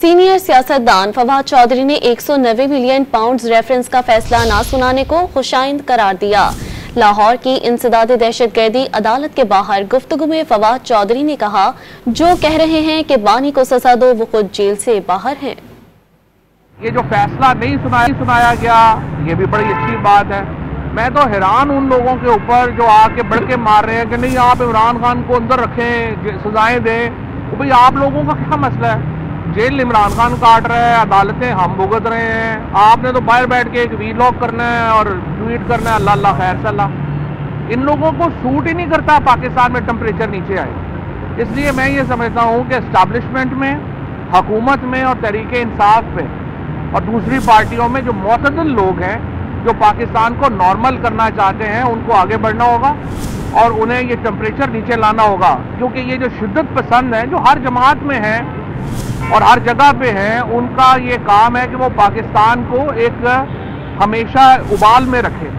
Senior सियासतदान फवाद चौधरी ने 190 million pound reference का फैसला ना सुनाने को खुशाइंद करार दिया। लाहौर की इंसदाद दहशतगर्दी अदालत के बाहर गुफ्तगू में फवाद चौधरी ने कहा, जो कह रहे हैं कि बानी को सजा दो वो खुद जेल से बाहर हैं। ये जो फैसला नहीं सुनाया गया, ये भी बड़ी अच्छी बात है। मैं तो हैरान उन लोगों के ऊपर जो आके बढ़ के मार रहे हैं कि नहीं आप इमरान खान को अंदर रखें, सजाएं दें। तो भाई आप लोगों का क्या मसला है? जेल इमरान खान काट रहा है, अदालतें हम भुगत रहे हैं। आपने तो बाहर बैठ के एक वीलॉग करना है और ट्वीट करना है अल्लाह अल्लाह खैर सल्लाह। इन लोगों को सूट ही नहीं करता पाकिस्तान में टेम्परेचर नीचे आए। इसलिए मैं ये समझता हूँ कि एस्टैब्लिशमेंट में, हुकूमत में और तहरीक इंसाफ में और दूसरी पार्टियों में जो मुतअद्दिल लोग हैं जो पाकिस्तान को नॉर्मल करना चाहते हैं, उनको आगे बढ़ना होगा और उन्हें ये टेम्परेचर नीचे लाना होगा। क्योंकि ये जो शिद्दत पसंद है जो हर जमात में है और हर जगह पे हैं, उनका ये काम है कि वो पाकिस्तान को एक हमेशा उबाल में रखें।